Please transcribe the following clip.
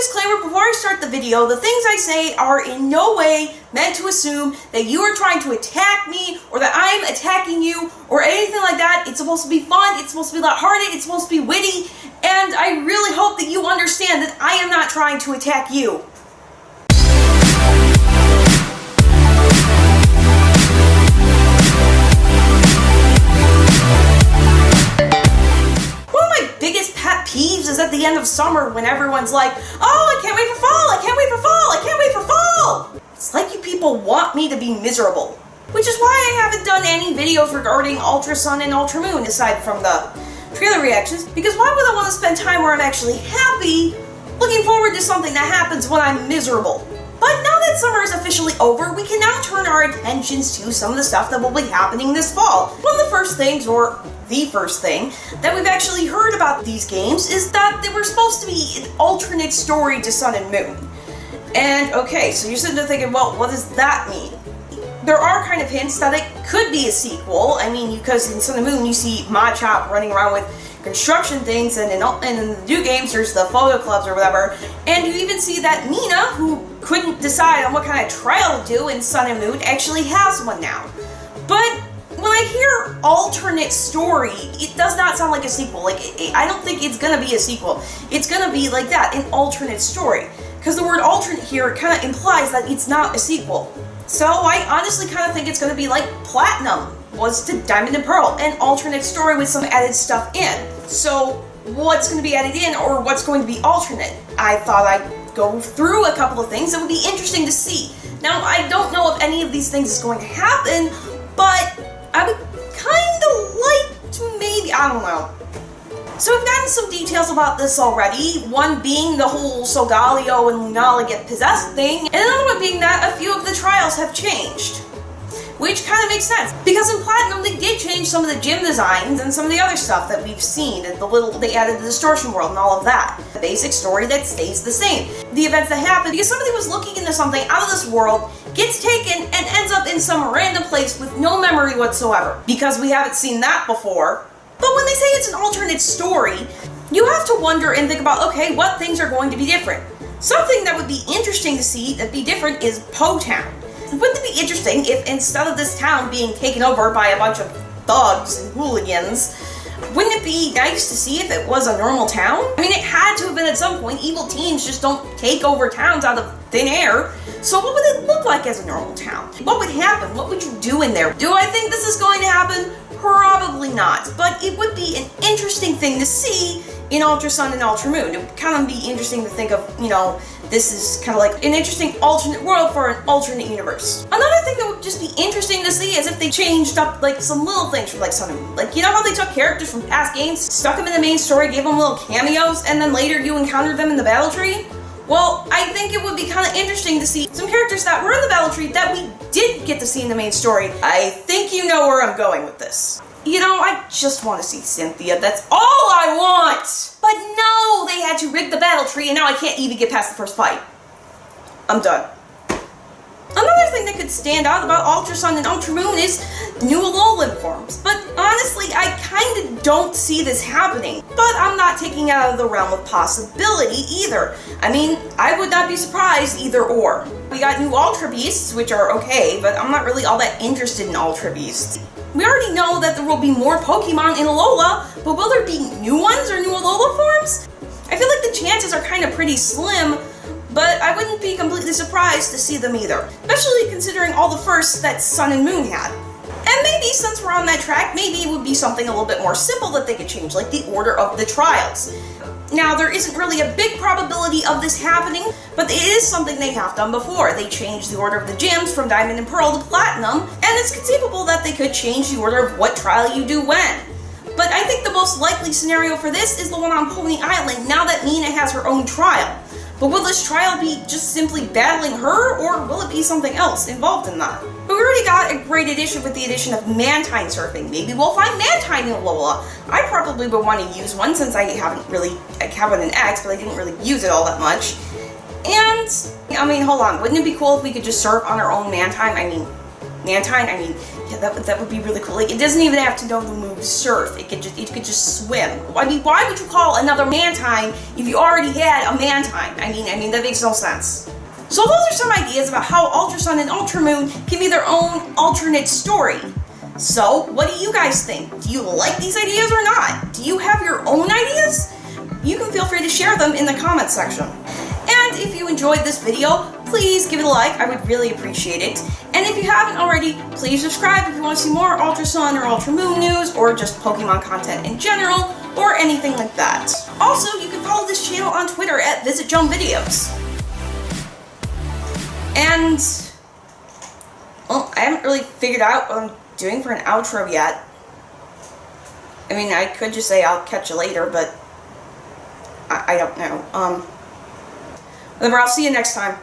disclaimer before I start the video, the things I say are in no way meant to assume that you are trying to attack me or that I'm attacking you or anything like that. It's supposed to be fun, it's supposed to be lighthearted, it's supposed to be witty, and I really hope that you understand that I am not trying to attack you. Peeves is at the end of summer when everyone's like, oh, I can't wait for fall, I can't wait for fall, I can't wait for fall! It's like you people want me to be miserable. Which is why I haven't done any videos regarding Ultra Sun and Ultra Moon aside from the trailer reactions, because why would I want to spend time where I'm actually happy, looking forward to something that happens when I'm miserable? But now that summer is officially over, we can now turn our attentions to some of the stuff that will be happening this fall. One of the first things, or the first thing, that we've actually heard about these games is that they were supposed to be an alternate story to Sun and Moon. And okay, so you're sitting there thinking, well, what does that mean? There are kind of hints that it could be a sequel. I mean, because in Sun and Moon you see Machop running around with construction things, and in the new games there's the photo clubs or whatever, and you even see that Nina, who couldn't decide on what kind of trial to do in Sun and Moon, actually has one now. But when I hear alternate story, it does not sound like a sequel. Like, I don't think it's gonna be a sequel. It's gonna be like that, an alternate story. Because the word alternate here kind of implies that it's not a sequel. So I honestly kind of think it's gonna be like Platinum was to Diamond and Pearl, an alternate story with some added stuff in. So what's going to be added in, or what's going to be alternate? I thought I'd go through a couple of things that would be interesting to see. Now, I don't know if any of these things is going to happen, but I would kind of like to maybe, I don't know. So we've gotten some details about this already, one being the whole Solgaleo and Lunala get possessed thing, and another one being that a few of the trials have changed. Which kind of makes sense, because in Platinum they did change some of the gym designs and some of the other stuff that we've seen, and they added the distortion world and all of that. The basic story that stays the same. The events that happen because somebody was looking into something out of this world, gets taken, and ends up in some random place with no memory whatsoever. Because we haven't seen that before. But when they say it's an alternate story, you have to wonder and think about, okay, what things are going to be different? Something that would be interesting to see that be different is Po Town. Wouldn't it be interesting if instead of this town being taken over by a bunch of thugs and hooligans, wouldn't it be nice to see if it was a normal town? I mean, it had to have been at some point. Evil teams just don't take over towns out of thin air. So what would it look like as a normal town? What would happen? What would you do in there? Do I think this is going to happen? Probably not. But it would be an interesting thing to see in Ultra Sun and Ultra Moon. It would kind of be interesting to think of, you know, this is kind of like an interesting alternate world for an alternate universe. Another thing that would just be interesting to see is if they changed up like some little things from like Sun and Moon. Like, you know how they took characters from past games, stuck them in the main story, gave them little cameos, and then later you encountered them in the battle tree? Well, I think it would be kind of interesting to see some characters that were in the battle tree that we did get to see in the main story. I think you know where I'm going with this. You know, I just want to see Cynthia, that's all I want! But no, they had to rig the battle tree and now I can't even get past the first fight. I'm done. Another thing that could stand out about Ultra Sun and Ultra Moon is new Alolan forms. But honestly, I kind of don't see this happening. But I'm not taking it out of the realm of possibility either. I mean, I would not be surprised either or. We got new Ultra Beasts, which are okay, but I'm not really all that interested in Ultra Beasts. We already know that there will be more Pokemon in Alola, but will there be new ones or new Alola forms? I feel like the chances are kind of pretty slim, but I wouldn't be completely surprised to see them either, especially considering all the firsts that Sun and Moon had. And maybe since we're on that track, maybe it would be something a little bit more simple that they could change, like the order of the trials. Now, there isn't really a big probability of this happening, but it is something they have done before. They changed the order of the gyms from Diamond and Pearl to Platinum, and it's conceivable that they could change the order of what trial you do when. But I think the most likely scenario for this is the one on Pony Island, now that Nina has her own trial. But will this trial be just simply battling her, or will it be something else involved in that? But we already got a great addition with the addition of Mantine surfing. Maybe we'll find Mantine in Alola. I probably would want to use one since I have one in X, but I didn't really use it all that much. And, I mean, hold on, wouldn't it be cool if we could just surf on our own Mantine? I mean, Mantine, I mean, yeah, that would be really cool. Like, it doesn't even have to know the move Surf. It could just swim. I mean, why would you call another Mantine if you already had a Mantine? I mean, that makes no sense. So those are some ideas about how Ultra Sun and Ultra Moon can be their own alternate story. So, what do you guys think? Do you like these ideas or not? Do you have your own ideas? You can feel free to share them in the comments section. And if you enjoyed this video, please give it a like. I would really appreciate it. And if you haven't already, please subscribe if you want to see more Ultra Sun or Ultra Moon news, or just Pokemon content in general, or anything like that. Also, you can follow this channel on Twitter at VisitJoanVideos. And, well, I haven't really figured out what I'm doing for an outro yet. I mean, I could just say I'll catch you later, but I don't know. Whatever, I'll see you next time.